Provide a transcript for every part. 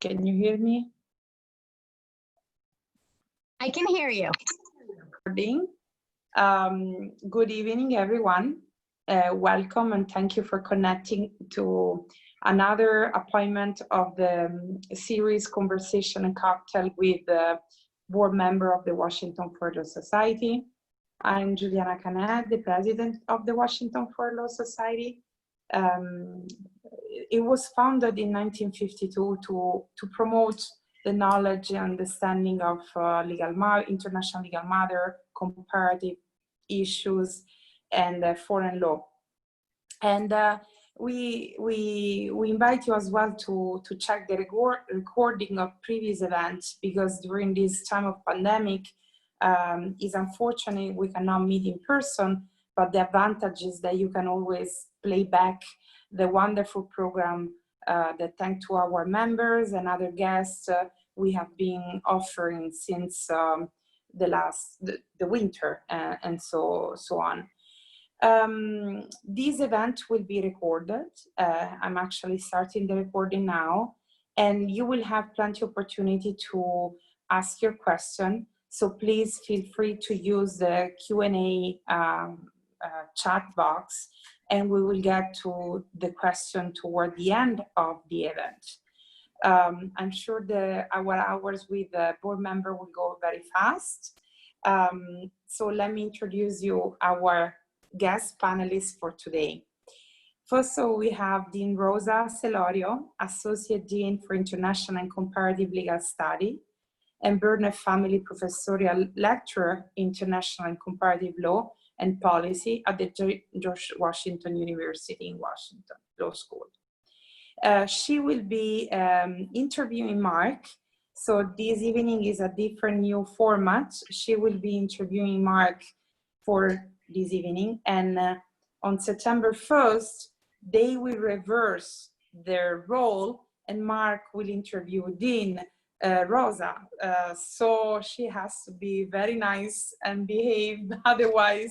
Can you hear me? I can hear you. Good evening, everyone. Welcome and thank you for connecting to another appointment of the series Conversation and Cocktail with the board member of the Washington Furlough Society. I'm Juliana Canet, the president of the Washington Furlough Society. It was founded in 1952 to promote the knowledge and understanding of international legal matter, comparative issues, and foreign law. And we invite you as well to check the recording of previous events, because during this time of pandemic, it's unfortunate we cannot meet in person, but the advantage is that you can always play back the wonderful program that thanks to our members and other guests we have been offering since the winter and so on. This event will be recorded. I'm actually starting the recording now, and you will have plenty of opportunity to ask your question. So please feel free to use the Q&A chat box, and we will get to the question toward the end of the event. I'm sure our hours with the board member will go very fast. So let me introduce you our guest panelists for today. First, so we have Dean Rosa Celorio, Associate Dean for International and Comparative Legal Study, and Burnett Family Professorial Lecturer, International and Comparative Law and Policy at the George Washington University in Washington Law School. She will be interviewing Mark. So this evening is a different new format. She will be interviewing Mark for this evening. And on September 1st, they will reverse their role, and Mark will interview Dean Rosa. So she has to be very nice and behave, otherwise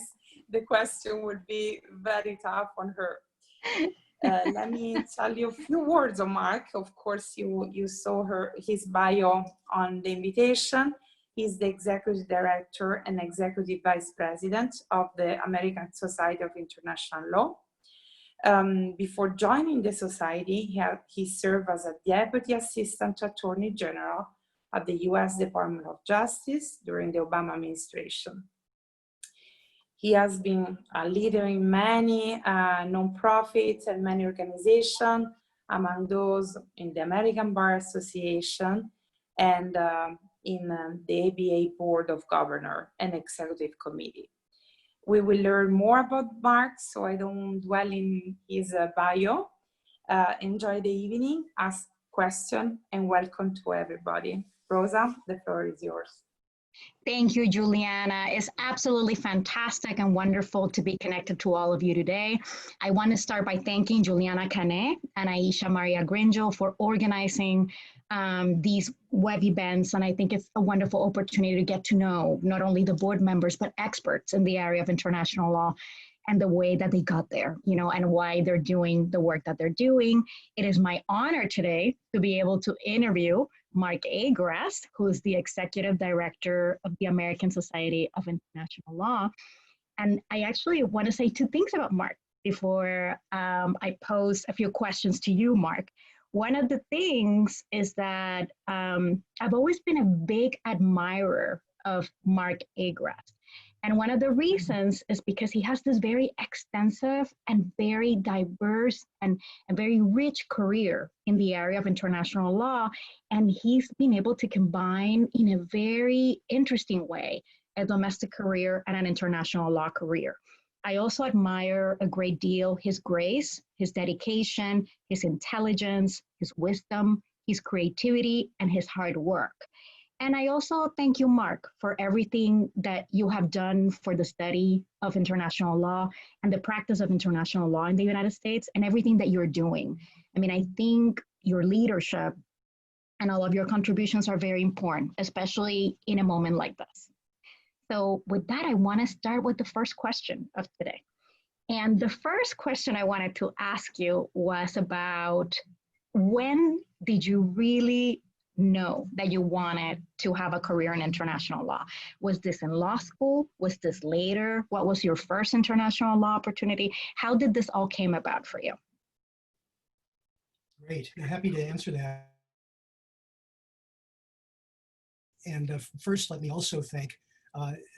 the question would be very tough on her. Let me tell you a few words on Mark. Of course, you saw his bio on the invitation. He's the Executive Director and Executive Vice President of the American Society of International Law. Before joining the Society, he served as a Deputy Assistant Attorney General at the U.S. Department of Justice during the Obama administration. He has been a leader in many nonprofits and many organizations, among those in the American Bar Association and in the ABA Board of Governors and Executive Committee. We will learn more about Mark, so I don't dwell in his bio. Enjoy the evening, ask questions, and welcome to everybody. Rosa, the floor is yours. Thank you, Juliana. It's absolutely fantastic and wonderful to be connected to all of you today. I want to start by thanking Juliana Canet and Aisha Maria Gringel for organizing these web events. And I think it's a wonderful opportunity to get to know not only the board members, but experts in the area of international law and the way that they got there, and why they're doing the work that they're doing. It is my honor today to be able to interview Mark Agrast, who is the Executive Director of the American Society of International Law. And I actually want to say two things about Mark before I pose a few questions to you, Mark. One of the things is that I've always been a big admirer of Mark Agrast. And one of the reasons is because he has this very extensive and very diverse and very rich career in the area of international law. And he's been able to combine in a very interesting way a domestic career and an international law career. I also admire a great deal his grace, his dedication, his intelligence, his wisdom, his creativity, and his hard work. And I also thank you, Mark, for everything that you have done for the study of international law and the practice of international law in the United States and everything that you're doing. I mean, I think your leadership and all of your contributions are very important, especially in a moment like this. So with that, I want to start with the first question of today. And the first question I wanted to ask you was about when did you really know that you wanted to have a career in international law? Was this in law school? Was this later? What was your first international law opportunity? How did this all came about for you? Great. I'm happy to answer that. And first, let me also thank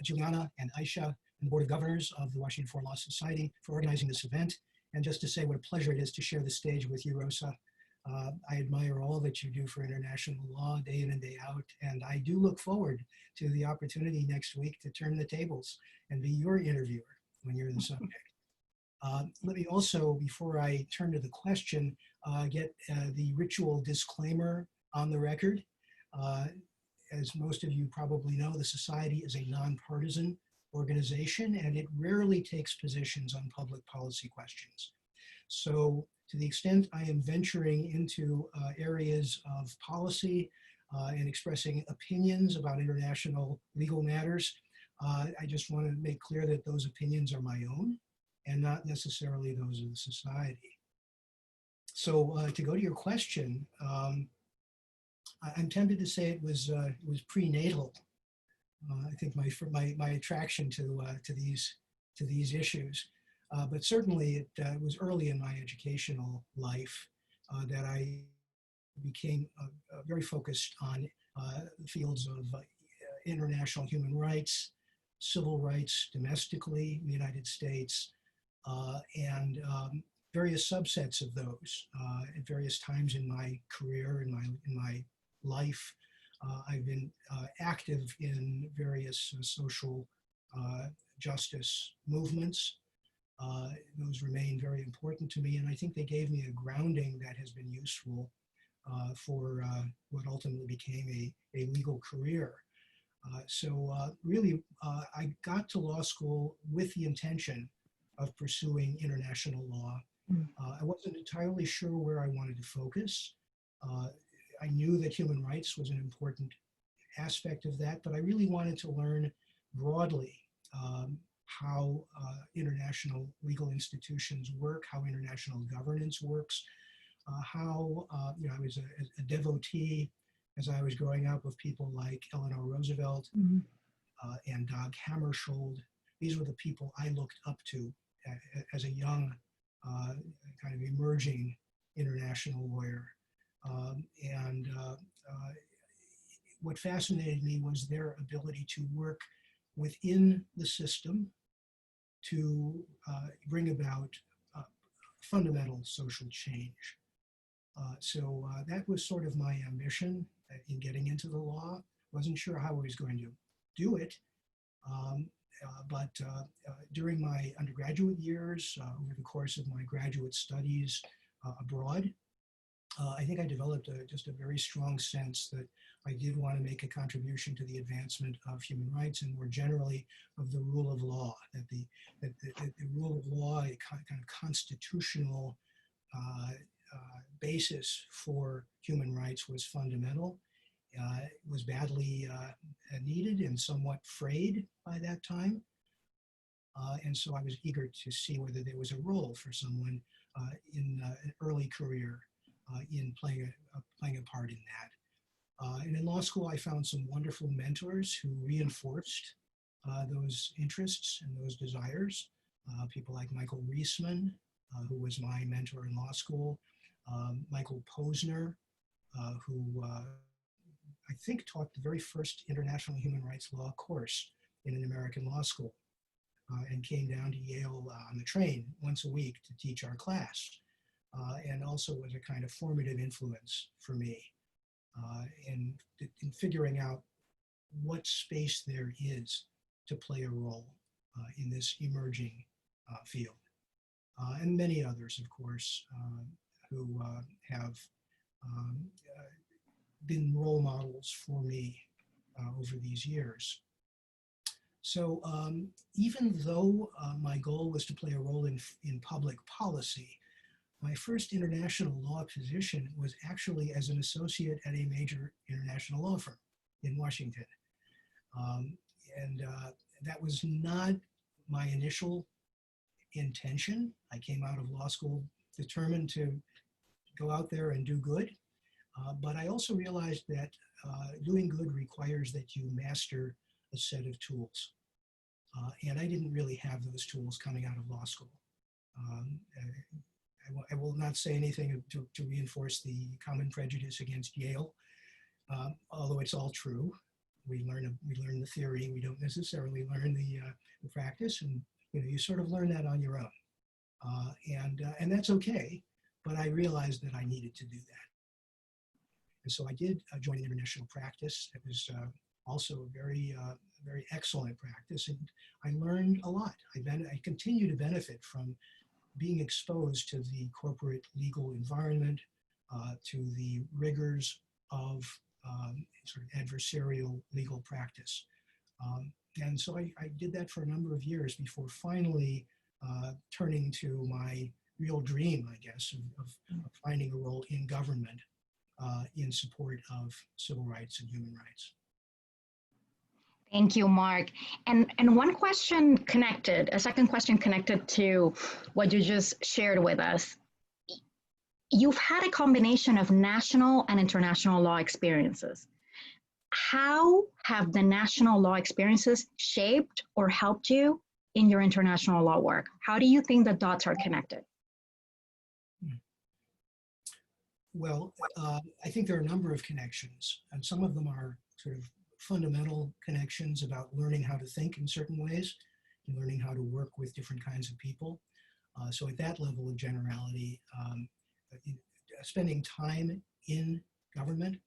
Juliana and Aisha and the Board of Governors of the Washington Foreign Law Society for organizing this event. And just to say what a pleasure it is to share the stage with you, Rosa. I admire all that you do for international law day in and day out. And I do look forward to the opportunity next week to turn the tables and be your interviewer when you're the subject. Let me also, before I turn to the question, get the ritual disclaimer on the record. As most of you probably know, the Society is a nonpartisan organization, and it rarely takes positions on public policy questions. So to the extent I am venturing into areas of policy and expressing opinions about international legal matters, I just want to make clear that those opinions are my own and not necessarily those of the Society. So to go to your question, I'm tempted to say it was prenatal. I think my attraction to these issues, but certainly it was early in my educational life that I became very focused on fields of international human rights, civil rights domestically in the United States, and various subsets of those at various times in my career, in my life. I've been active in various social justice movements. Those remain very important to me, and I think they gave me a grounding that has been useful for what ultimately became a legal career. So really, I got to law school with the intention of pursuing international law. I wasn't entirely sure where I wanted to focus. I knew that human rights was an important aspect of that, but I really wanted to learn broadly how international legal institutions work, how international governance works, how, I was a devotee as I was growing up of people like Eleanor Roosevelt and Dag Hammarskjöld. These were the people I looked up to as a young, kind of emerging international lawyer. What fascinated me was their ability to work within the system to bring about fundamental social change. So that was sort of my ambition in getting into the law. Wasn't sure how I was going to do it, but during my undergraduate years, over the course of my graduate studies abroad, I think I developed just a very strong sense that I did want to make a contribution to the advancement of human rights and more generally of the rule of law, that the rule of law, a kind of constitutional basis for human rights was fundamental. It was badly needed and somewhat frayed by that time. And so I was eager to see whether there was a role for someone in an early career in playing a part in that. And in law school, I found some wonderful mentors who reinforced those interests and those desires. People like Michael Reisman, who was my mentor in law school, Michael Posner, who I think taught the very first international human rights law course in an American law school, and came down to Yale on the train once a week to teach our class, and also was a kind of formative influence for me in figuring out what space there is to play a role in this emerging field. And many others, of course, who have been role models for me over these years. So even though my goal was to play a role in public policy, my first international law position was actually as an associate at a major international law firm in Washington. And that was not my initial intention. I came out of law school determined to go out there and do good. But I also realized that doing good requires that you master a set of tools. And I didn't really have those tools coming out of law school. Um, I will not say anything to reinforce the common prejudice against Yale, although it's all true. We learn the theory. We don't necessarily learn the practice, and you sort of learn that on your own, and that's okay. But I realized that I needed to do that, and so I did join an international practice. It was also a very excellent practice, and I learned a lot. I continue to benefit from being exposed to the corporate legal environment, to the rigors of sort of adversarial legal practice. And so I did that for a number of years before finally turning to my real dream, I guess, of finding a role in government in support of civil rights and human rights. Thank you, Mark. And one question connected, a second question connected to what you just shared with us. You've had a combination of national and international law experiences. How have the national law experiences shaped or helped you in your international law work? How do you think the dots are connected? Well, I think there are a number of connections, and some of them are sort of fundamental connections about learning how to think in certain ways and learning how to work with different kinds of people. So at that level of generality, spending time in government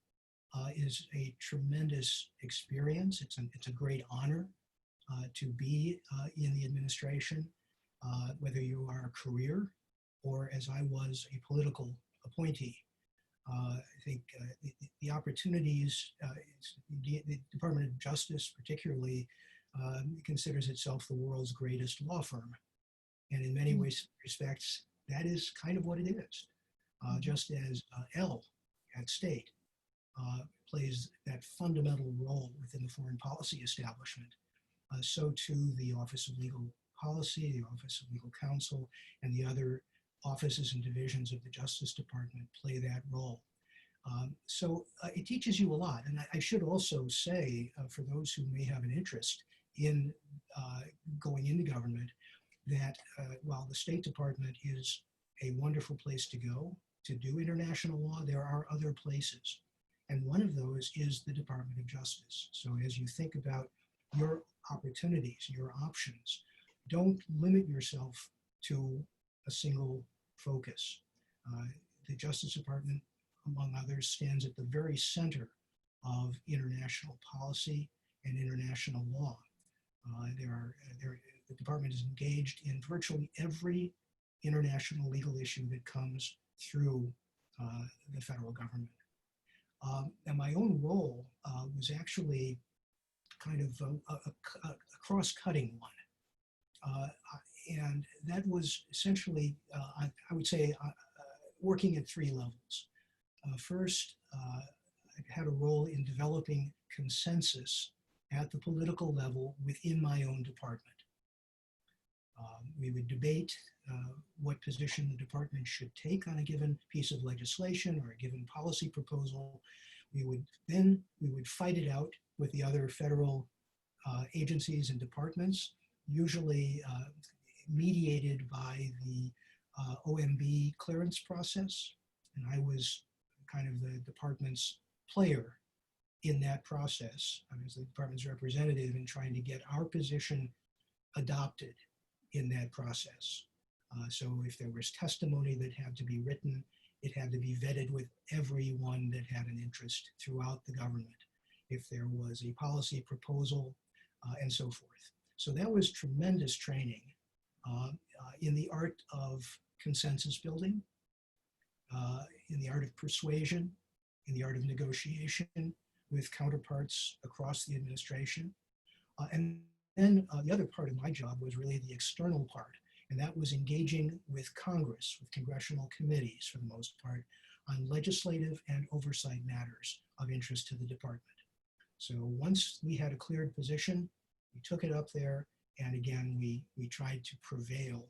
is a tremendous experience. It's a great honor to be in the administration, whether you are a career or, as I was, a political appointee. I think the opportunities, the Department of Justice particularly considers itself the world's greatest law firm. And in many respects, that is kind of what it is. Just as L at State plays that fundamental role within the foreign policy establishment, so too the Office of Legal Policy, the Office of Legal Counsel, and the other offices and divisions of the Justice Department play that role. So it teaches you a lot. And I should also say, for those who may have an interest in going into government, that while the State Department is a wonderful place to go to do international law, there are other places. And one of those is the Department of Justice. So as you think about your opportunities, your options, don't limit yourself to a single focus. The Justice Department, among others, stands at the very center of international policy and international law. The department is engaged in virtually every international legal issue that comes through the federal government. And my own role was actually kind of a cross-cutting one. And that was essentially, I would say, working at three levels. First, I had a role in developing consensus at the political level within my own department. We would debate what position the department should take on a given piece of legislation or a given policy proposal. We would fight it out with the other federal agencies and departments, usually mediated by the OMB clearance process. And I was kind of the department's player in that process. I was the department's representative in trying to get our position adopted in that process. So if there was testimony that had to be written, it had to be vetted with everyone that had an interest throughout the government. If there was a policy proposal, and so forth. So that was tremendous training in the art of consensus building, in the art of persuasion, in the art of negotiation with counterparts across the administration. And then the other part of my job was really the external part, and that was engaging with Congress, with congressional committees for the most part, on legislative and oversight matters of interest to the department. So once we had a cleared position, we took it up there, and again, we tried to prevail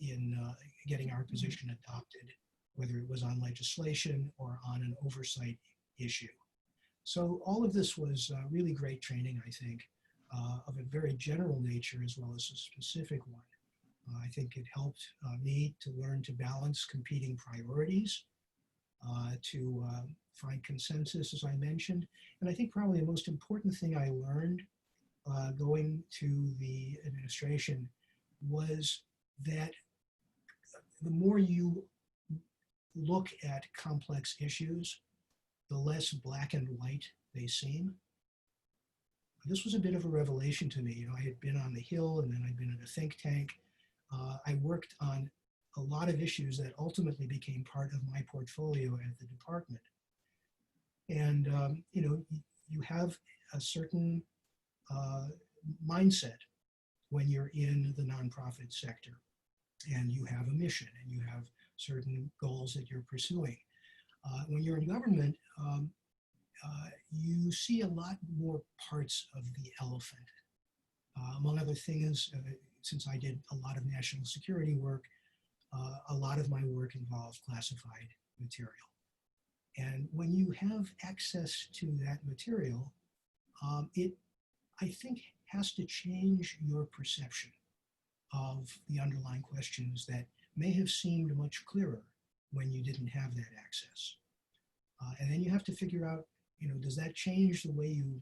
in getting our position adopted whether it was on legislation or on an oversight issue. So all of this was really great training, I think, of a very general nature as well as a specific one. I think it helped me to learn to balance competing priorities, to find consensus, as I mentioned. And I think probably the most important thing I learned going to the administration was that the more you look at complex issues, the less black and white they seem. This was a bit of a revelation to me. You know, I had been on the Hill and then I'd been in a think tank. I worked on a lot of issues that ultimately became part of my portfolio at the department. And, you know, you have a certain mindset when you're in the nonprofit sector, and you have a mission and you have certain goals that you're pursuing. When you're in government, you see a lot more parts of the elephant. Among other things, since I did a lot of national security work, a lot of my work involved classified material. And when you have access to that material, it, I think, has to change your perception of the underlying questions that may have seemed much clearer when you didn't have that access. And then you have to figure out, you know, does that change the way you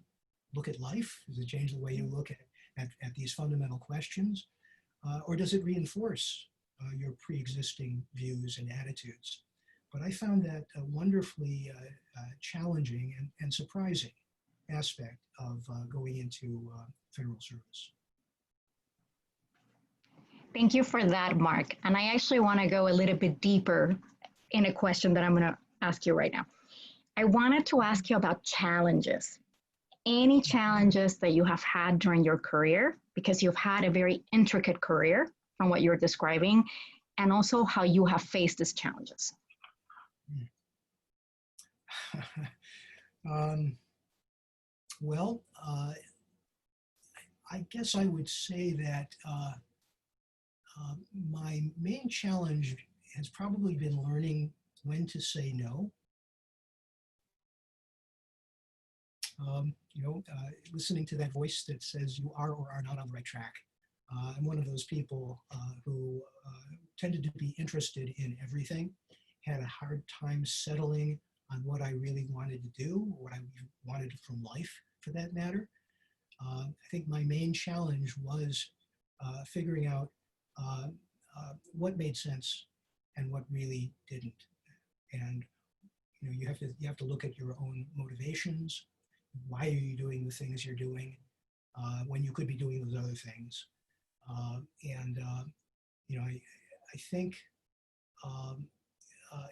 look at life? Does it change the way you look at these fundamental questions? Or does it reinforce your pre-existing views and attitudes? But I found that a wonderfully challenging and surprising aspect of going into federal service. Thank you for that, Mark. And I actually want to go a little bit deeper in a question that I'm going to ask you right now. I wanted to ask you about challenges. Any challenges that you have had during your career, because you've had a very intricate career from what you're describing, and also how you have faced these challenges. Well, I guess I would say that my main challenge has probably been learning when to say no. You know, listening to that voice that says you are or are not on the right track. I'm one of those people who tended to be interested in everything, had a hard time settling on what I really wanted to do, what I wanted from life, for that matter. I think my main challenge was figuring out what made sense and what really didn't. And you know, you have to look at your own motivations. Why are you doing the things you're doing when you could be doing those other things? You know, I think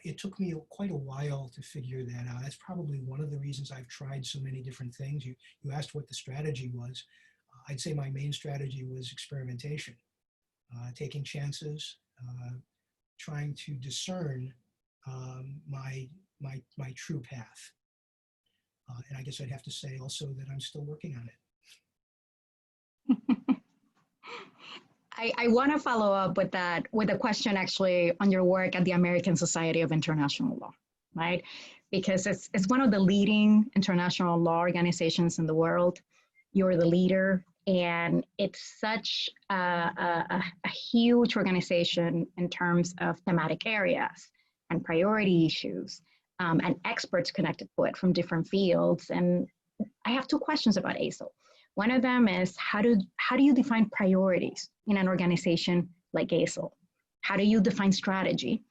it took me quite a while to figure that out. That's probably one of the reasons I've tried so many different things. You asked what the strategy was. I'd say my main strategy was experimentation, taking chances, trying to discern my true path. And I guess I'd have to say also that I'm still working on it. I want to follow up with that, with a question actually on your work at the American Society of International Law, right? Because it's one of the leading international law organizations in the world. You're the leader, and it's such a huge organization in terms of thematic areas and priority issues, and experts connected to it from different fields. And I have two questions about ASIL. One of them is, how do you define priorities in an organization like ASIL? How do you define strategy?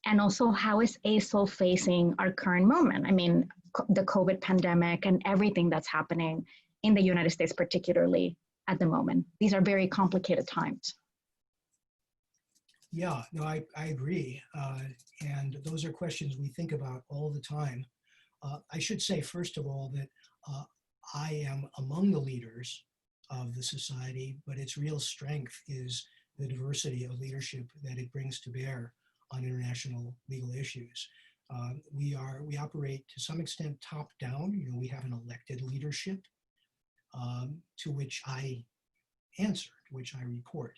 And also, how is ASIL facing our current moment? I mean, the COVID pandemic and everything that's happening in the United States, particularly at the moment. These are very complicated times. Yeah, no, I agree. And those are questions we think about all the time. I should say, first of all, that I am among the leaders of the society, but its real strength is the diversity of leadership that it brings to bear on international legal issues. We operate to some extent top down. You know, we have an elected leadership to which I answer, to which I report.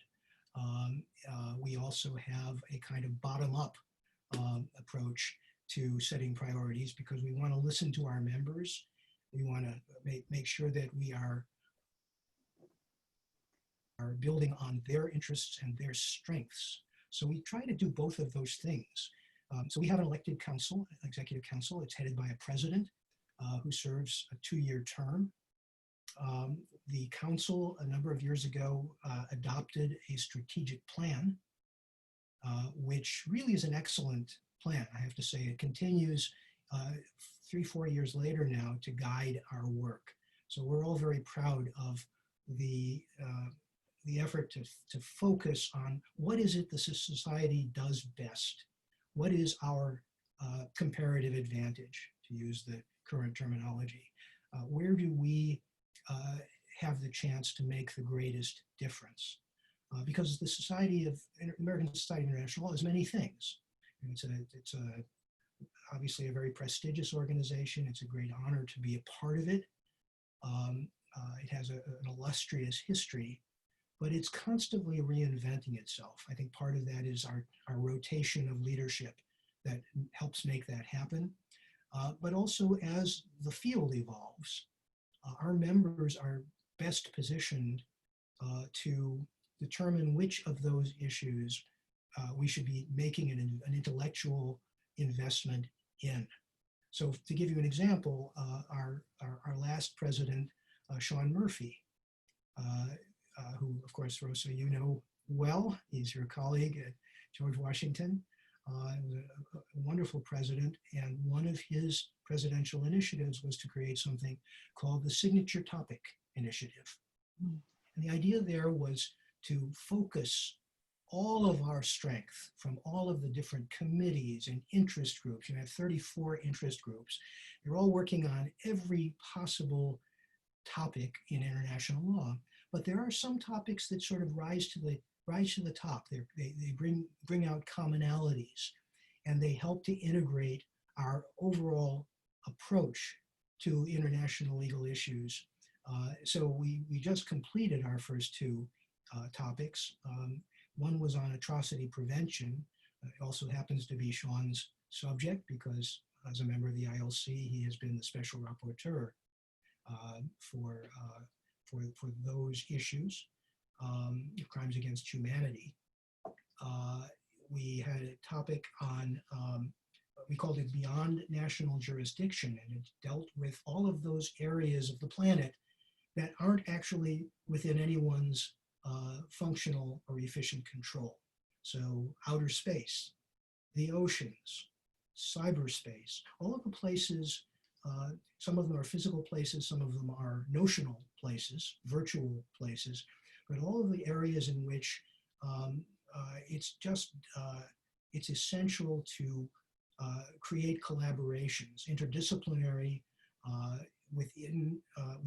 We also have a kind of bottom up approach to setting priorities, because we want to listen to our members. We want to make sure that we are building on their interests and their strengths. So we try to do both of those things. So we have an elected council, executive council. It's headed by a president who serves a 2-year term. The council, a number of years ago, adopted a strategic plan, which really is an excellent plan. I have to say, it continues 3-4 years later now to guide our work. So we're all very proud of the effort to focus on what is it the society does best. What is our comparative advantage, to use the current terminology? Where do we have the chance to make the greatest difference? Because the American Society of International Law is many things. It's obviously a very prestigious organization. It's a great honor to be a part of it. It has an illustrious history, but it's constantly reinventing itself. I think part of that is our rotation of leadership that helps make that happen. But also, as the field evolves, our members are best positioned to determine which of those issues we should be making an intellectual investment in. So to give you an example, our last president, Sean Murphy, who, of course, Rosa, you know well. He's your colleague at George Washington. A wonderful president, and one of his presidential initiatives was to create something called the Signature Topic Initiative. And the idea there was to focus all of our strength from all of the different committees and interest groups. You have 34 interest groups. They're all working on every possible topic in international law, but there are some topics that sort of rise to the top. They bring out commonalities, and they help to integrate our overall approach to international legal issues. So we just completed our first 2 topics. One was on atrocity prevention. It also happens to be Sean's subject because, as a member of the ILC, he has been the special rapporteur for those issues, crimes against humanity. We had a topic on, we called it Beyond National Jurisdiction, and it dealt with all of those areas of the planet that aren't actually within anyone's functional or efficient control. So outer space, the oceans, cyberspace, all of the places, some of them are physical places, some of them are notional places, virtual places, but all of the areas in which it's essential to create collaborations, interdisciplinary within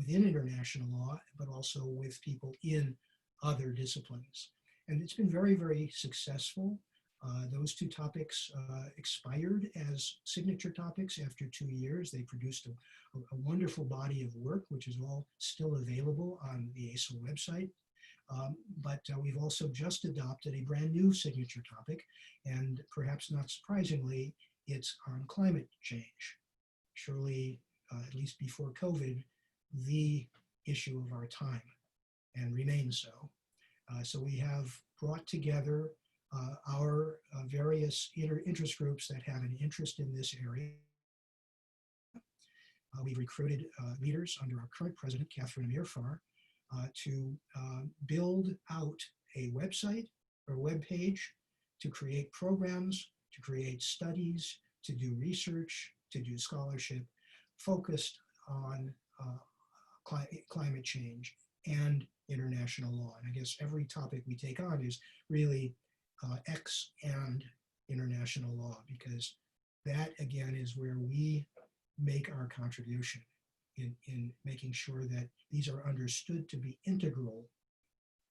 international law, but also with people in other disciplines. And it's been very, very successful. Those 2 topics expired as signature topics after 2 years. They produced a wonderful body of work, which is all still available on the ASIL website. But we've also just adopted a brand new signature topic, and perhaps not surprisingly, it's on climate change. Surely, at least before COVID, the issue of our time, and remains so. So we have brought together our various interest groups that have an interest in this area. We've recruited leaders under our current president, Catherine Amirfar, to build out a website or web page, to create programs, to create studies, to do research, to do scholarship focused on climate change and international law. And I guess every topic we take on is really X and international law, because that again is where we make our contribution in making sure that these are understood to be integral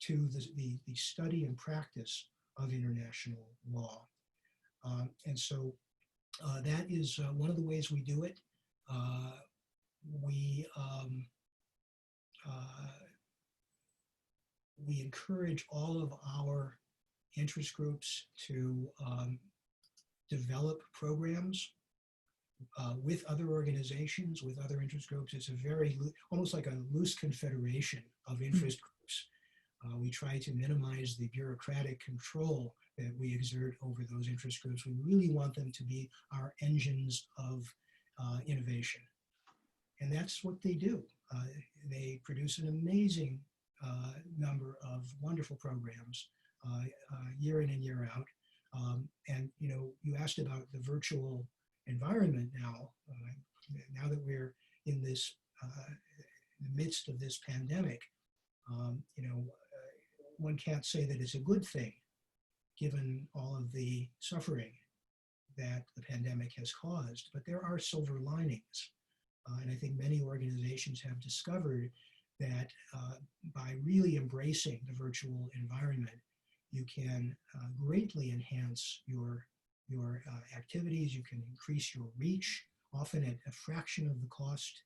to the study and practice of international law. And so that is one of the ways we do it. We encourage all of our interest groups to develop programs with other organizations, with other interest groups. It's a very, almost like a loose confederation of interest groups. We try to minimize the bureaucratic control that we exert over those interest groups. We really want them to be our engines of innovation. And that's what they do. They produce an amazing number of wonderful programs year in and year out. And you know, you asked about the virtual environment now. Now that we're in this, in the midst of this pandemic, you know, one can't say that it's a good thing, given all of the suffering that the pandemic has caused, but there are silver linings. And I think many organizations have discovered that by really embracing the virtual environment, you can greatly enhance your activities. You can increase your reach, often at a fraction of the cost.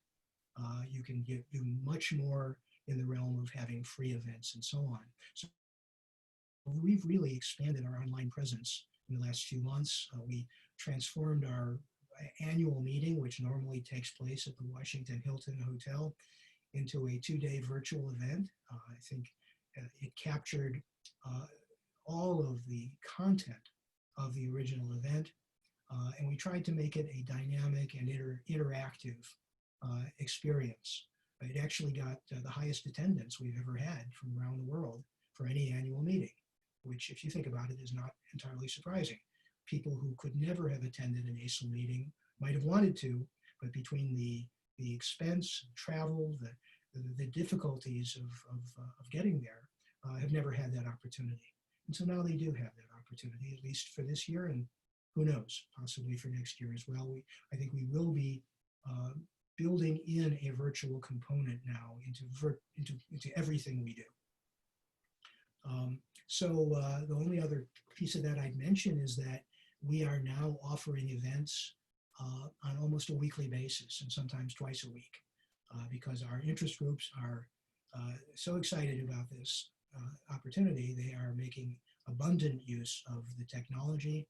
You can do much more in the realm of having free events and so on. So we've really expanded our online presence in the last few months. We transformed our annual meeting, which normally takes place at the Washington Hilton Hotel, into a 2-day virtual event. I think it captured all of the content of the original event, and we tried to make it a dynamic and interactive experience. It actually got the highest attendance we've ever had from around the world for any annual meeting, which, if you think about it, is not entirely surprising. People who could never have attended an ASIL meeting might have wanted to, but between the expense, travel, the difficulties of getting there, have never had that opportunity. And so now they do have that opportunity, at least for this year, and who knows, possibly for next year as well. I think we will be building in a virtual component now into everything we do. So the only other piece of that I'd mention is that we are now offering events on almost a weekly basis, and sometimes twice a week, because our interest groups are so excited about this opportunity. They are making abundant use of the technology,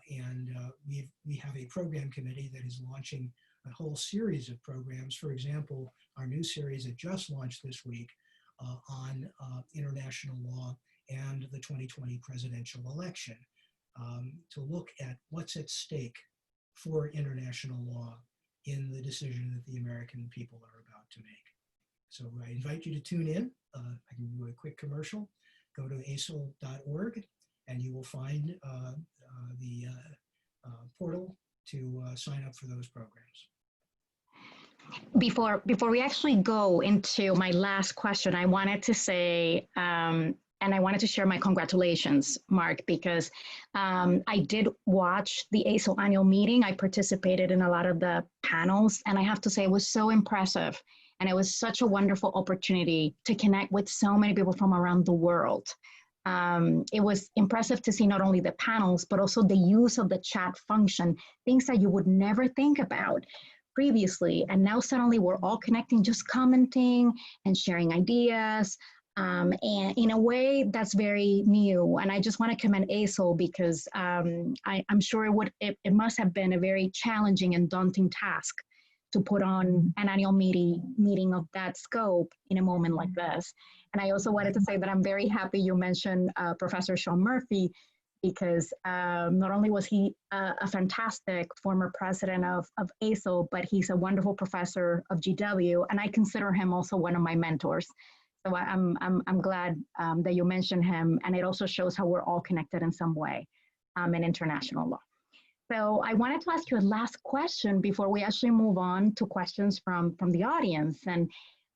and we have a program committee that is launching a whole series of programs. For example, our new series that just launched this week on international law and the 2020 presidential election, to look at what's at stake for international law in the decision that the American people are about to make. So I invite you to tune in. I can do a quick commercial. Go to asil.org and you will find the portal to sign up for those programs. Before we actually go into my last question, I wanted to say, and I wanted to share my congratulations, Mark, because I did watch the ASIL annual meeting. I participated in a lot of the panels, and I have to say it was so impressive. And it was such a wonderful opportunity to connect with so many people from around the world. It was impressive to see not only the panels, but also the use of the chat function, things that you would never think about previously. And now suddenly we're all connecting, just commenting and sharing ideas. And in a way that's very new. And I just want to commend ASIL because I'm sure it must have been a very challenging and daunting task to put on an annual meeting of that scope in a moment like this. And I also wanted to say that I'm very happy you mentioned Professor Sean Murphy, because not only was he a fantastic former president of ASIL, but he's a wonderful professor of GW, and I consider him also one of my mentors. So I'm glad that you mentioned him, and it also shows how we're all connected in some way in international law. So I wanted to ask you a last question before we actually move on to questions from the audience. And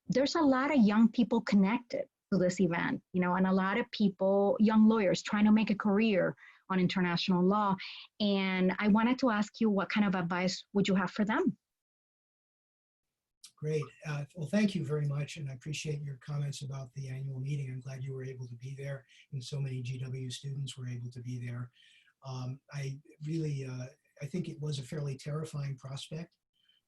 there's a lot of young people connected to this event, you know, and a lot of people, young lawyers trying to make a career on international law. And I wanted to ask you, what kind of advice would you have for them? Great. Well, thank you very much. And I appreciate your comments about the annual meeting. I'm glad you were able to be there, and so many GW students were able to be there. I think it was a fairly terrifying prospect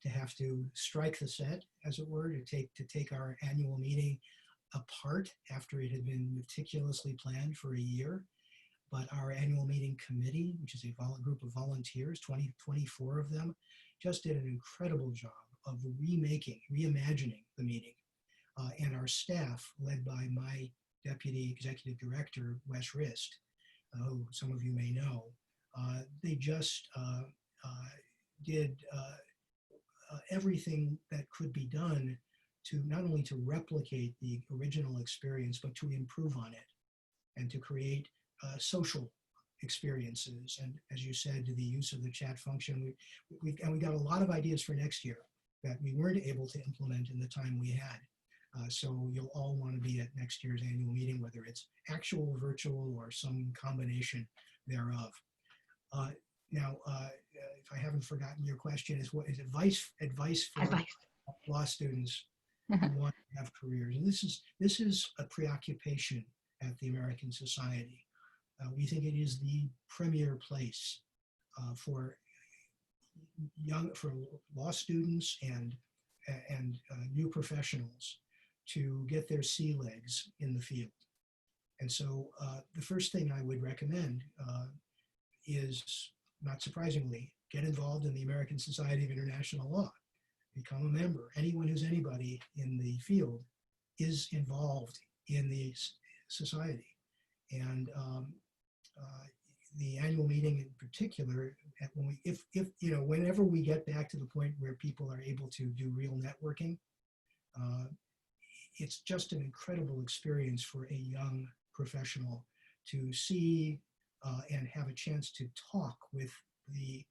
to have to strike the set, as it were, to take our annual meeting apart after it had been meticulously planned for a year. but our annual meeting committee, which is a group of volunteers, 24 of them, just did an incredible job of reimagining the meeting. And our staff, led by my Deputy Executive Director, Wes Rist, who some of you may know, they just did everything that could be done to not only to replicate the original experience, but to improve on it and to create social experiences. And as you said, the use of the chat function, we got a lot of ideas for next year that we weren't able to implement in the time we had. So you'll all want to be at next year's annual meeting, whether it's actual, virtual, or some combination thereof. Now, if I haven't forgotten your question, is what is advice for law students who want to have careers? And this is a preoccupation at the American Society. We think it is the premier place for law students and new professionals to get their sea legs in the field. And so the first thing I would recommend is, not surprisingly, get involved in the American Society of International Law. Become a member. Anyone who's anybody in the field is involved in the society. And the annual meeting in particular, whenever we get back to the point where people are able to do real networking, it's just an incredible experience for a young professional to see and have a chance to talk with the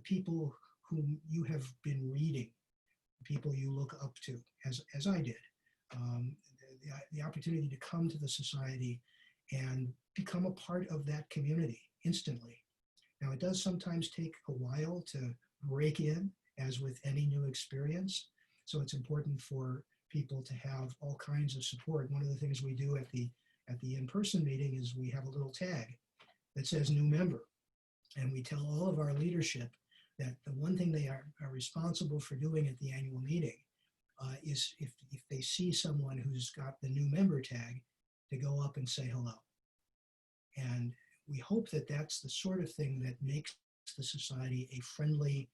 people whom you have been reading, people you look up to, as I did. The opportunity to come to the society and become a part of that community instantly. Now, it does sometimes take a while to break in, as with any new experience. So it's important for people to have all kinds of support. One of the things we do at the in-person meeting is we have a little tag that says new member. And we tell all of our leadership that the one thing they are responsible for doing at the annual meeting is if they see someone who's got the new member tag, to go up and say hello. And we hope that that's the sort of thing that makes the society a friendly,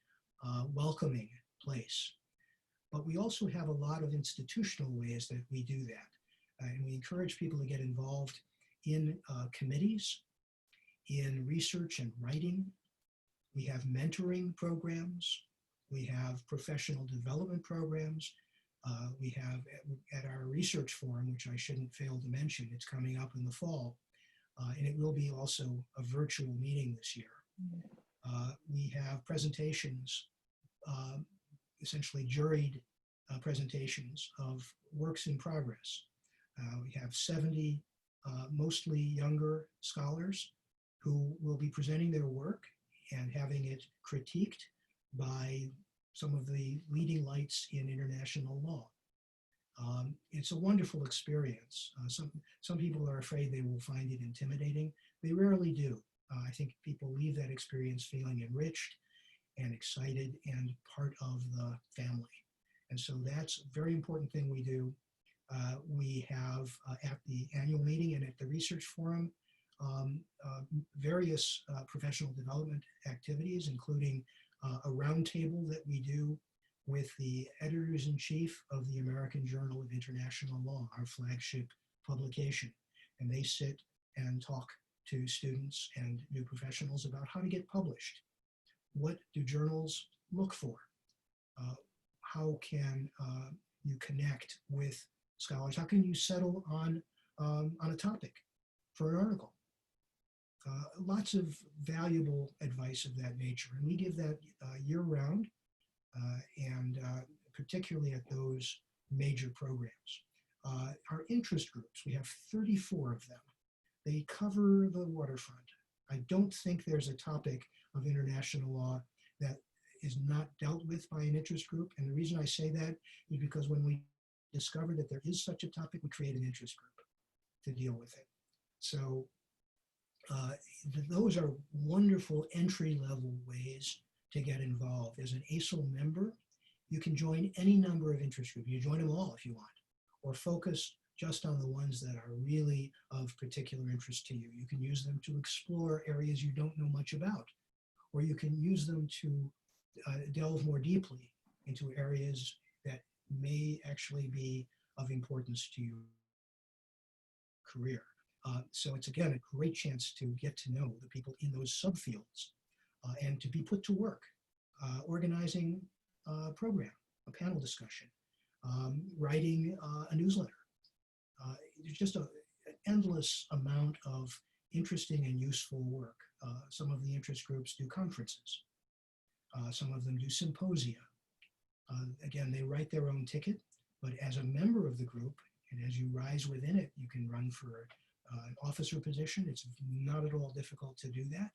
welcoming place. But we also have a lot of institutional ways that we do that. And we encourage people to get involved in committees, in research and writing. We have mentoring programs. We have professional development programs. We have at our research forum, which I shouldn't fail to mention, it's coming up in the fall, and it will be also a virtual meeting this year. We have presentations, essentially juried presentations of works in progress. We have 70 mostly younger scholars who will be presenting their work and having it critiqued by some of the leading lights in international law. It's a wonderful experience. Some people are afraid they will find it intimidating. They rarely do. I think people leave that experience feeling enriched and excited and part of the family. And so that's a very important thing we do. We have at the annual meeting and at the research forum, various professional development activities, including a roundtable that we do with the editors-in-chief of the American Journal of International Law, our flagship publication. And they sit and talk to students and new professionals about how to get published. What do journals look for? How can you connect with scholars? How can you settle on a topic for an article? Lots of valuable advice of that nature. And we give that year-round, and particularly at those major programs. Our interest groups, we have 34 of them. They cover the waterfront. I don't think there's a topic of international law that is not dealt with by an interest group. And the reason I say that is because when we discovered that there is such a topic, we create an interest group to deal with it. So those are wonderful entry-level ways to get involved. As an ASIL member, you can join any number of interest groups. You join them all if you want, or focus just on the ones that are really of particular interest to you. You can use them to explore areas you don't know much about, or you can use them to delve more deeply into areas that may actually be of importance to your career. So it's, again, a great chance to get to know the people in those subfields and to be put to work, organizing a program, a panel discussion, writing a newsletter. There's just an endless amount of interesting and useful work. Some of the interest groups do conferences. Some of them do symposia. Again, they write their own ticket, but as a member of the group, and as you rise within it, you can run for an officer position. It's not at all difficult to do that.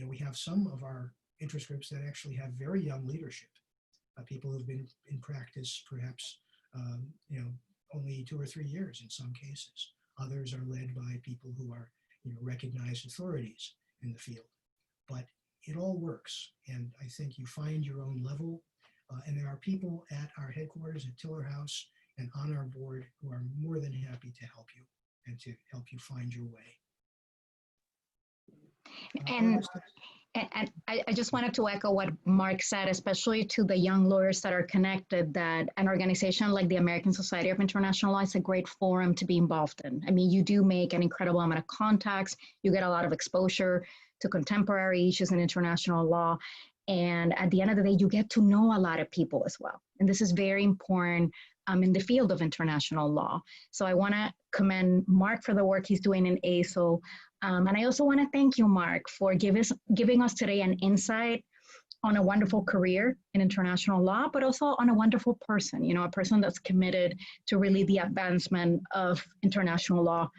We have some of our interest groups that actually have very young leadership. People who've been in practice perhaps only 2 or 3 years in some cases. Others are led by people who are recognized authorities in the field. But it all works, and I think you find your own level. And there are people at our headquarters at Tiller House and on our board who are more than happy to help you and to help you find your way. And I just wanted to echo what Mark said, especially to the young lawyers that are connected, that an organization like the American Society of International Law is a great forum to be involved in. I mean, you do make an incredible amount of contacts. You get a lot of exposure to contemporary issues in international law. And at the end of the day, you get to know a lot of people as well. And this is very important in the field of international law. So I want to commend Mark for the work he's doing in ASIL. And I also want to thank you, Mark, for giving us today an insight on a wonderful career in international law, but also on a wonderful person, a person that's committed to really the advancement of international law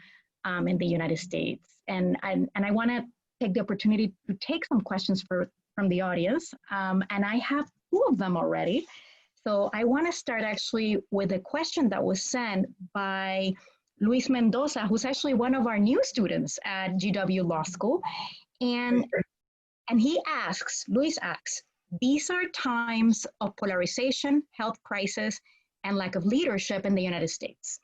in the United States. And I want to take the opportunity to take some questions from the audience. And I have 2 of them already. So I want to start actually with a question that was sent by Luis Mendoza, who's actually one of our new students at GW Law School. And Luis asks, these are times of polarization, health crisis, and lack of leadership in the United States.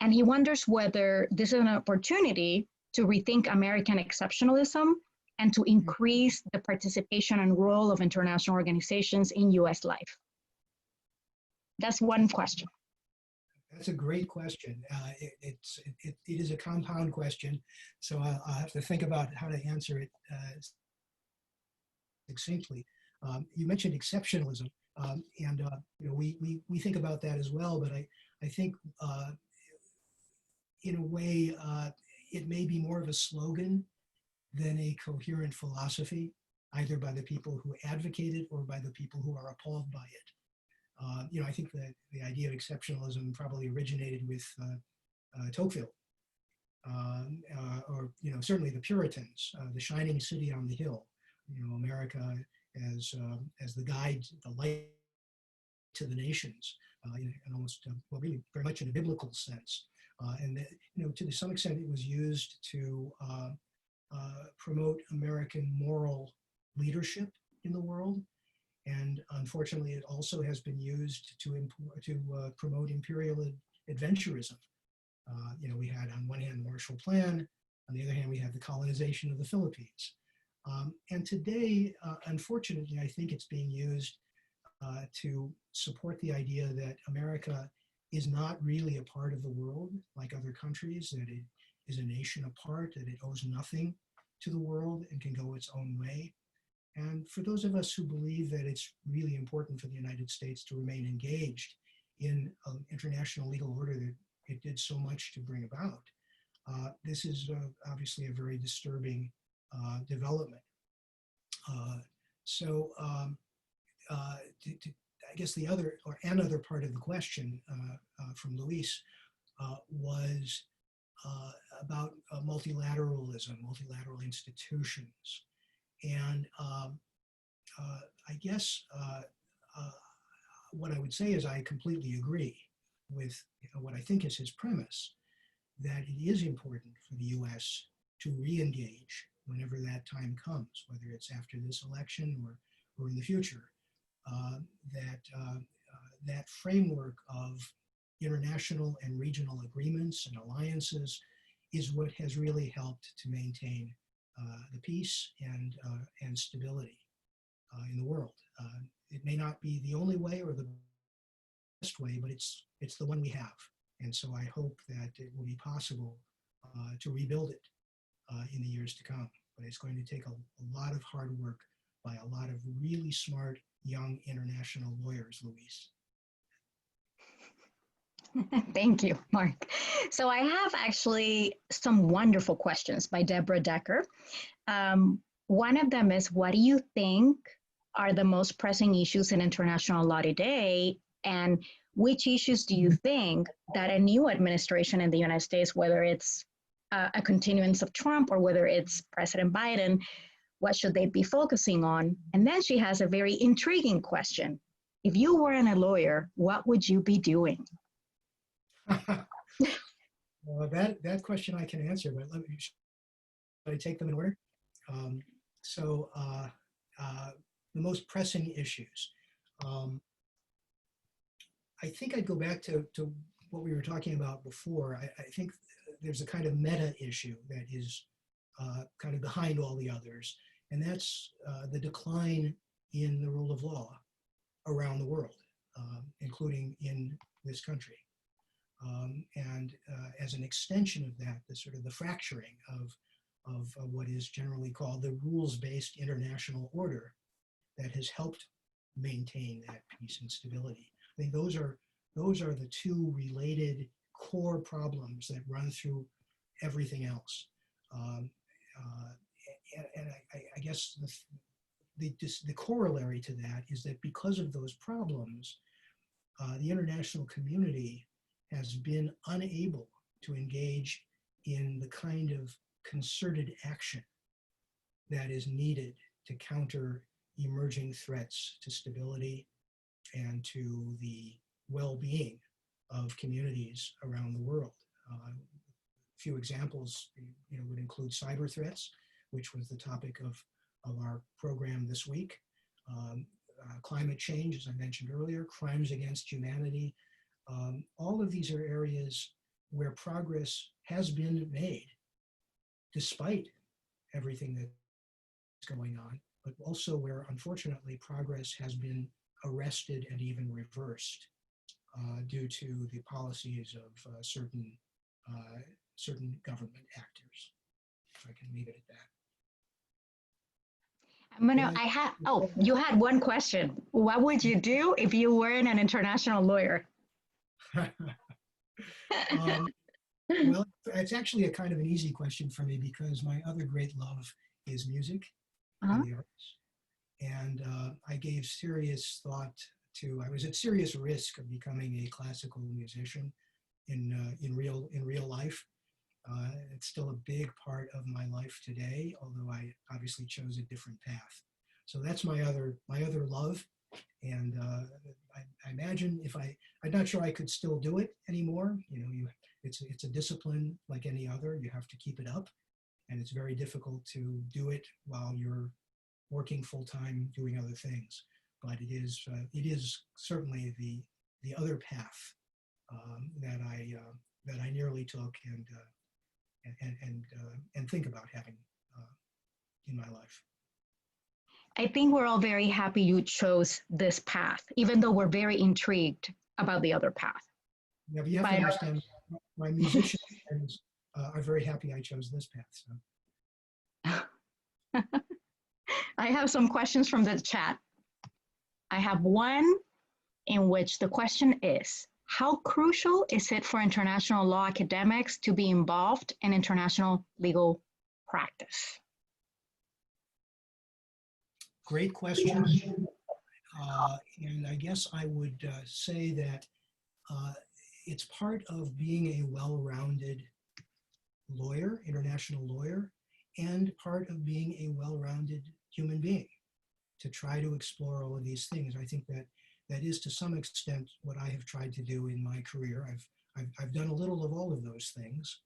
And he wonders whether this is an opportunity to rethink American exceptionalism and to increase the participation and role of international organizations in US life. That's one question. That's a great question. It is a compound question, so I'll have to think about how to answer it succinctly. You mentioned exceptionalism, and we think about that as well, but I think in a way it may be more of a slogan than a coherent philosophy, either by the people who advocate it or by the people who are appalled by it. I think that the idea of exceptionalism probably originated with Tocqueville, or certainly the Puritans, the shining city on the hill. America as the guide, the light to the nations, and almost really very much in a biblical sense. And that, to some extent, it was used to promote American moral leadership in the world. And unfortunately, it also has been used to promote imperial adventurism. We had on one hand the Marshall Plan, on the other hand we had the colonization of the Philippines. And today, unfortunately, I think it's being used to support the idea that America is not really a part of the world like other countries, that it is a nation apart, that it owes nothing to the world and can go its own way. And for those of us who believe that it's really important for the United States to remain engaged in an international legal order that it did so much to bring about, this is obviously a very disturbing development. I guess another part of the question from Luis was about multilateralism, multilateral institutions. And I guess what I would say is I completely agree with what I think is his premise, that it is important for the US to re-engage whenever that time comes, whether it's after this election or in the future, that framework of international and regional agreements and alliances is what has really helped to maintain the peace and stability in the world. It may not be the only way or the best way, but it's the one we have. And so I hope that it will be possible to rebuild it in the years to come. But it's going to take a lot of hard work by a lot of really smart young international lawyers, Louise. Thank you, Mark. So I have actually some wonderful questions by Deborah Decker. One of them is, what do you think are the most pressing issues in international law today? And which issues do you think that a new administration in the United States, whether it's a continuance of Trump or whether it's President Biden, what should they be focusing on? And then she has a very intriguing question. If you weren't a lawyer, what would you be doing? Well, that question I can answer, but should I take them in order? The most pressing issues. I think I'd go back to what we were talking about before. I think there's a kind of meta issue that is kind of behind all the others, and that's the decline in the rule of law around the world, including in this country. As an extension of that, the sort of the fracturing of what is generally called the rules-based international order that has helped maintain that peace and stability. I think those are the two related core problems that run through everything else. I guess the corollary to that is that because of those problems, the international community has been unable to engage in the kind of concerted action that is needed to counter emerging threats to stability and to the well-being of communities around the world. A few examples would include cyber threats, which was the topic of our program this week, climate change, as I mentioned earlier, crimes against humanity. All of these are areas where progress has been made despite everything that's going on, but also where, unfortunately, progress has been arrested and even reversed due to the policies of certain government actors. If I can leave it at that. You had one question. What would you do if you weren't an international lawyer? Well, it's actually a kind of an easy question for me because my other great love is music and the arts. And I gave serious thought I was at serious risk of becoming a classical musician in real life. It's still a big part of my life today, although I obviously chose a different path. So that's my other love. And I imagine I'm not sure I could still do it anymore. It's a discipline like any other. You have to keep it up, and it's very difficult to do it while you're working full time doing other things. But it is certainly the other path that I nearly took and think about having in my life. I think we're all very happy you chose this path, even though we're very intrigued about the other path. Yeah, but you have to understand, my musician friends are very happy I chose this path. So. I have some questions from the chat. I have one in which the question is, how crucial is it for international law academics to be involved in international legal practice? Great question. And I guess I would say that it's part of being a well-rounded lawyer, international lawyer, and part of being a well-rounded human being to try to explore all of these things. I think that is to some extent what I have tried to do in my career. I've done a little of all of those things,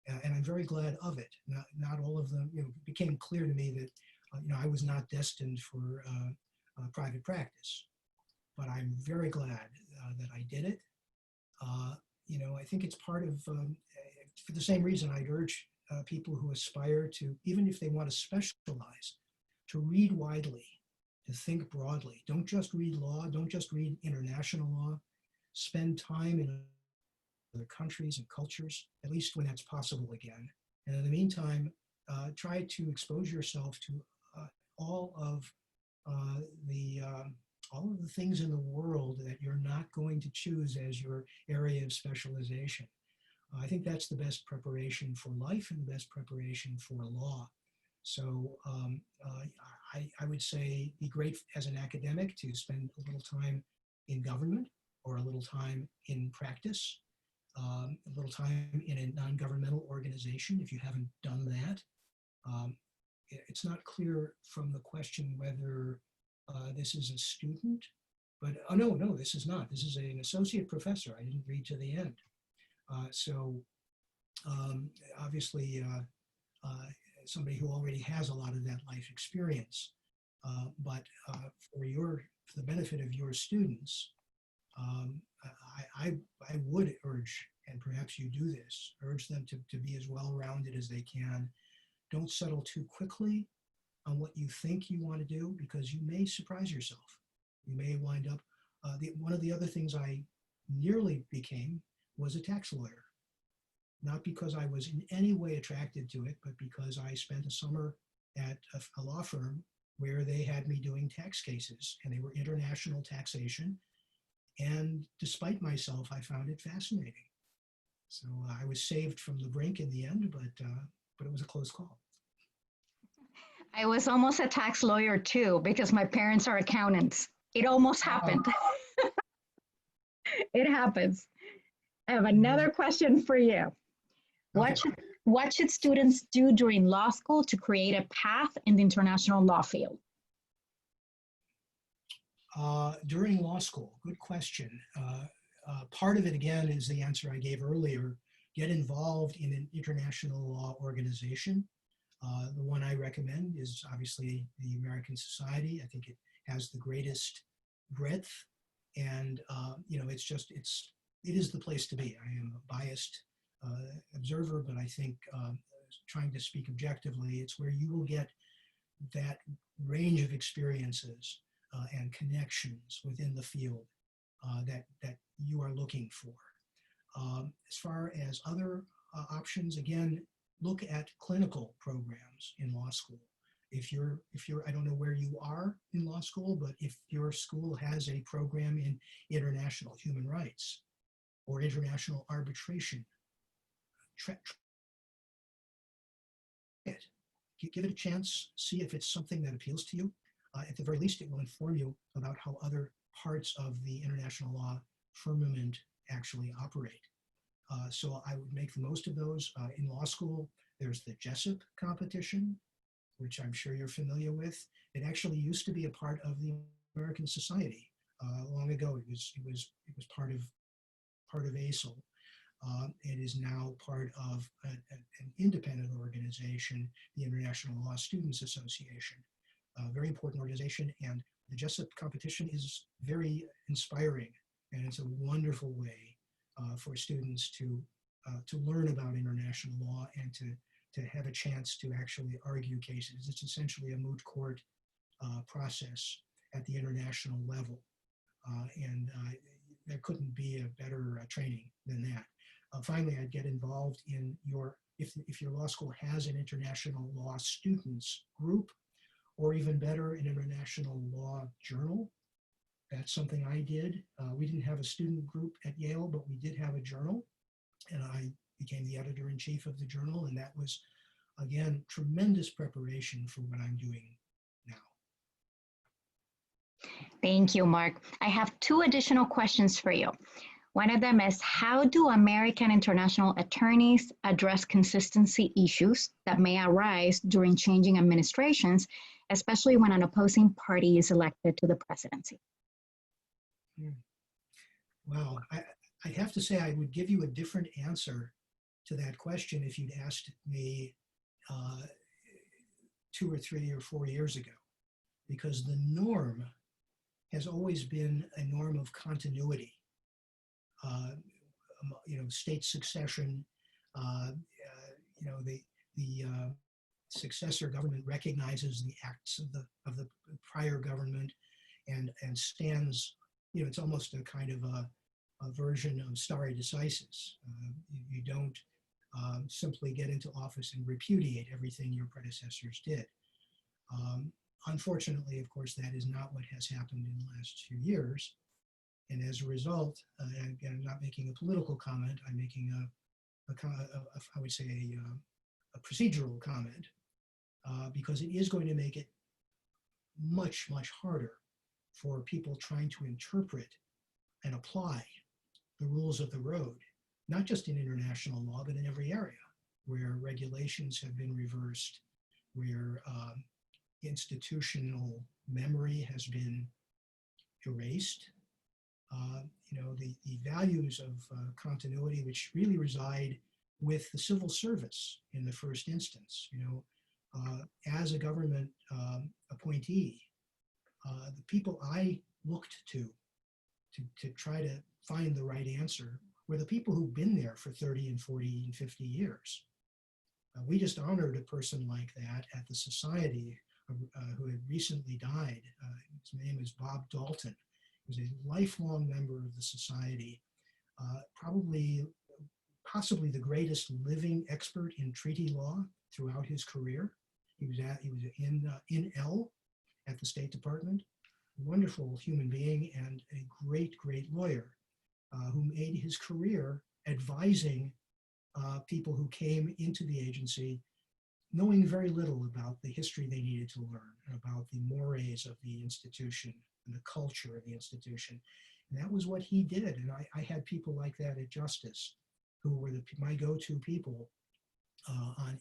and I'm very glad of it. Not all of them, it became clear to me that I was not destined for private practice, but I'm very glad that I did it. I think it's part of, for the same reason I'd urge people who aspire to, even if they want to specialize, to read widely, to think broadly. Don't just read law, don't just read international law. Spend time in other countries and cultures, at least when that's possible again. And in the meantime, try to expose yourself to all of the things in the world that you're not going to choose as your area of specialization. I think that's the best preparation for life and the best preparation for law. So I would say be great as an academic to spend a little time in government or a little time in practice, a little time in a non-governmental organization if you haven't done that. It's not clear from the question whether this is a student, but no, this is not. This is an associate professor. I didn't read to the end. Obviously, somebody who already has a lot of that life experience. But for the benefit of your students, I would urge, and perhaps you do this, urge them to be as well-rounded as they can. Don't settle too quickly on what you think you want to do, because you may surprise yourself. You may wind up, one of the other things I nearly became was a tax lawyer. Not because I was in any way attracted to it, but because I spent a summer at a law firm where they had me doing tax cases, and they were international taxation. And despite myself, I found it fascinating. So I was saved from the brink in the end, but it was a close call. I was almost a tax lawyer too, because my parents are accountants. It almost happened. It happens. I have another question for you. Okay. What should students do during law school to create a path in the international law field? During law school, good question. Part of it, again, is the answer I gave earlier. Get involved in an international law organization. The one I recommend is obviously the American Society. I think it has the greatest breadth, and it is the place to be. I am a biased observer, but I think trying to speak objectively, it's where you will get that range of experiences and connections within the field that you are looking for. As far as other options, again, look at clinical programs in law school. If you're, I don't know where you are in law school, but if your school has a program in international human rights or international arbitration, give it a chance, see if it's something that appeals to you. At the very least, it will inform you about how other parts of the international law firmament actually operate. So I would make the most of those. In law school, there's the Jessup competition, which I'm sure you're familiar with. It actually used to be a part of the American Society long ago. It was part of ASIL. It is now part of an independent organization, the International Law Students Association. A very important organization, and the Jessup competition is very inspiring, and it's a wonderful way for students to learn about international law and to have a chance to actually argue cases. It's essentially a moot court process at the international level, and there couldn't be a better training than that. Finally, I'd get involved in if your law school has an international law students group, or even better, an international law journal. That's something I did. We didn't have a student group at Yale, but we did have a journal, and I became the editor-in-chief of the journal, and that was, again, tremendous preparation for what I'm doing now. Thank you, Mark. I have two additional questions for you. One of them is, how do American international attorneys address consistency issues that may arise during changing administrations, especially when an opposing party is elected to the presidency? Well, I have to say I would give you a different answer to that question if you'd asked me 2 or 3 or 4 years ago, because the norm has always been a norm of continuity. state succession. The successor government recognizes the acts of the prior government and stands. It's almost a kind of a version of stare decisis. You don't simply get into office and repudiate everything your predecessors did. Unfortunately, of course, that is not what has happened in the last few years. And as a result, again, I'm not making a political comment, I'm making I would say a procedural comment, because it is going to make it much, much harder for people trying to interpret and apply the rules of the road, not just in international law, but in every area where regulations have been reversed, where institutional memory has been erased. The values of continuity, which really reside with the civil service in the first instance. As a government appointee, the people I looked to try to find the right answer were the people who've been there for 30 and 40 and 50 years. We just honored a person like that at the Society who had recently died. His name is Bob Dalton. He was a lifelong member of the Society, possibly the greatest living expert in treaty law throughout his career. He was in L at the State Department, a wonderful human being and a great, great lawyer who made his career advising people who came into the agency knowing very little about the history they needed to learn, and about the mores of the institution and the culture of the institution. And that was what he did. And I had people like that at Justice, who were my go-to people on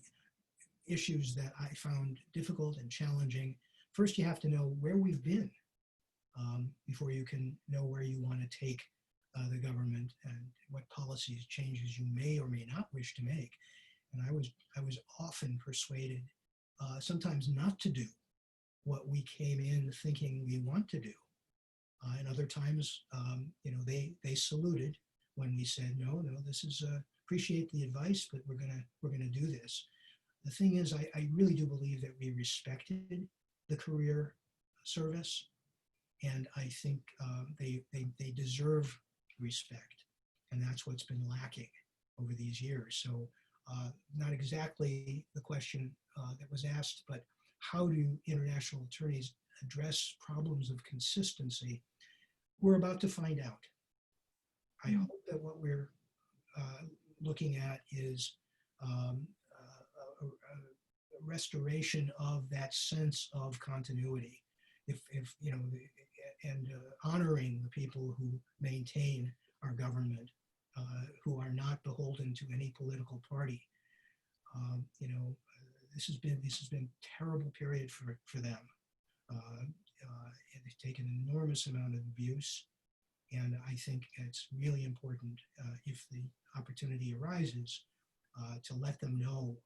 issues that I found difficult and challenging. First, you have to know where we've been before you can know where you want to take the government and what policies changes you may or may not wish to make. And I was often persuaded, sometimes not to do what we came in thinking we want to do. And other times, they saluted when we said, no, this is appreciate the advice, but we're gonna do this. The thing is, I really do believe that we respected the career service, and I think they deserve respect, and that's what's been lacking over these years. So not exactly the question that was asked, but how do international attorneys address problems of consistency? We're about to find out. I hope that what we're looking at is a restoration of that sense of continuity. If and honoring the people who maintain our government, who are not beholden to any political party. This has been a terrible period for them. They've taken an enormous amount of abuse, and I think it's really important, if the opportunity arises, to let them know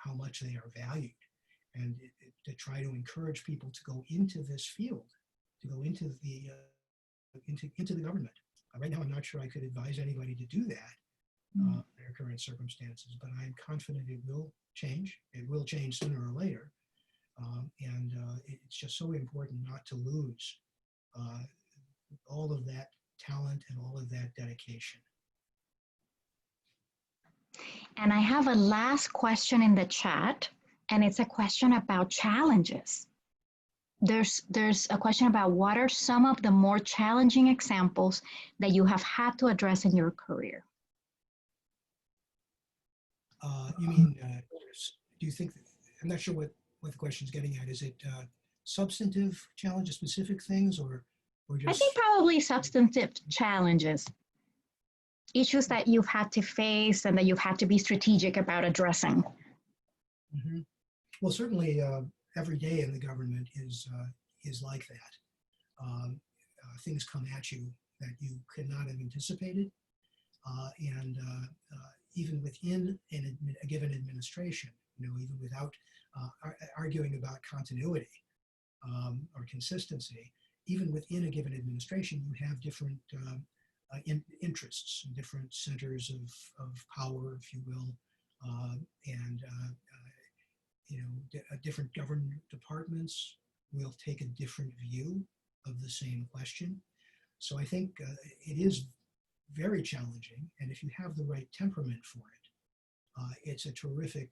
how much they are valued, and to try to encourage people to go into this field, to go into the government. Right now, I'm not sure I could advise anybody to do that in their current circumstances, but I'm confident it will change. It will change sooner or later. And it's just so important not to lose all of that talent and all of that dedication. And I have a last question in the chat, and it's a question about challenges. There's a question about what are some of the more challenging examples that you have had to address in your career? You mean, do you think, I'm not sure what the question's getting at. Is it substantive challenges, specific things, or just? I think probably substantive challenges, issues that you've had to face and that you've had to be strategic about addressing. Mm-hmm. Well, certainly every day in the government is like that. Things come at you that you could not have anticipated, and even within a given administration, even without arguing about continuity or consistency, even within a given administration, you have different interests, different centers of power, if you will, and different government departments will take a different view of the same question. So I think it is very challenging, and if you have the right temperament for it, it's a terrific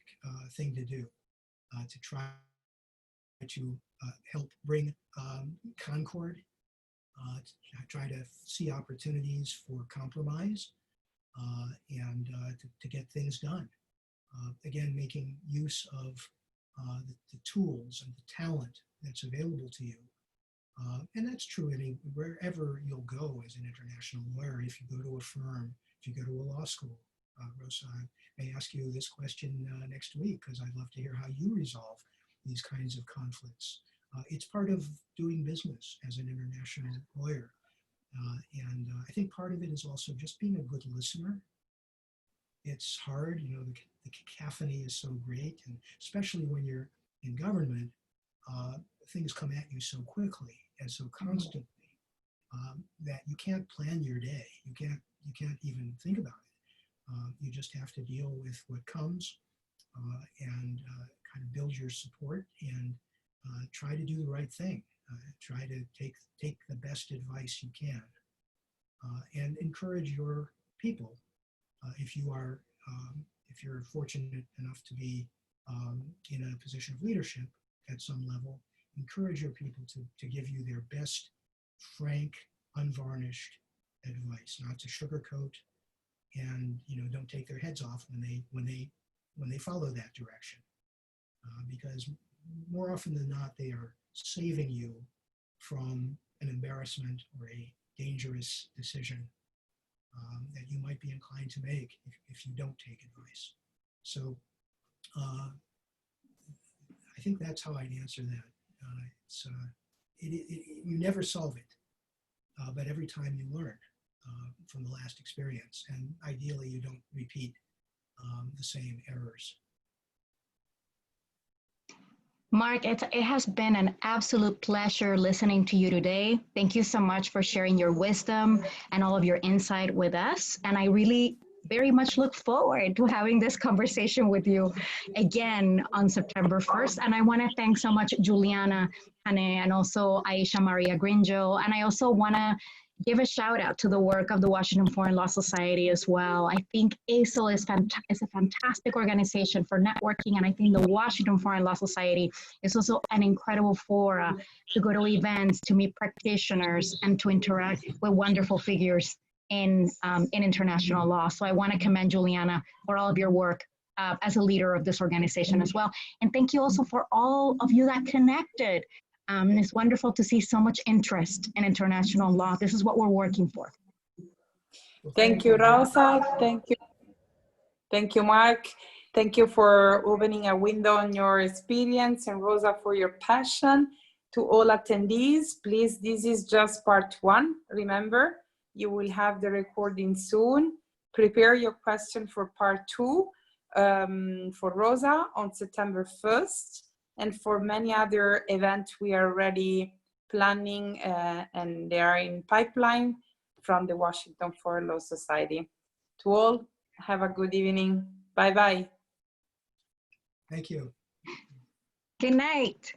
thing to do, to try to help bring concord, try to see opportunities for compromise, and to get things done. Again, making use of the tools and the talent that's available to you. And that's true wherever you'll go as an international lawyer. If you go to a firm, if you go to a law school, Rosa, I may ask you this question next week, because I'd love to hear how you resolve these kinds of conflicts. It's part of doing business as an international lawyer. And I think part of it is also just being a good listener. It's hard, the cacophony is so great, and especially when you're in government, things come at you so quickly and so constantly that you can't plan your day. You can't even think about it. You just have to deal with what comes and kind of build your support and try to do the right thing. Try to take the best advice you can and encourage your people. If you're fortunate enough to be in a position of leadership at some level, encourage your people to give you their best, frank, unvarnished advice, not to sugarcoat, and don't take their heads off when they follow that direction, because more often than not they are saving you from an embarrassment or a dangerous decision that you might be inclined to make if you don't take advice. So I think that's how I'd answer that. You never solve it, but every time you learn from the last experience, and ideally you don't repeat the same errors. Mark, it has been an absolute pleasure listening to you today. Thank you so much for sharing your wisdom and all of your insight with us. And I really very much look forward to having this conversation with you again on September 1st. And I want to thank so much Juliana Cane and also Aisha Maria Grinjo. And I also want to give a shout out to the work of the Washington Foreign Law Society as well. I think ASIL is a fantastic organization for networking, and I think the Washington Foreign Law Society is also an incredible forum to go to events, to meet practitioners, and to interact with wonderful figures in international law. So I want to commend Juliana for all of your work as a leader of this organization as well. And thank you also for all of you that connected. It's wonderful to see so much interest in international law. This is what we're working for. Thank you, Rosa. Thank you. Thank you, Mark. Thank you for opening a window on your experience, and Rosa for your passion. To all attendees, please, this is just part 1. Remember, you will have the recording soon. Prepare your question for part 2 for Rosa on September 1st. And for many other events we are already planning and they are in pipeline from the Washington Foreign Law Society. To all, have a good evening. Bye-bye. Thank you. Good night.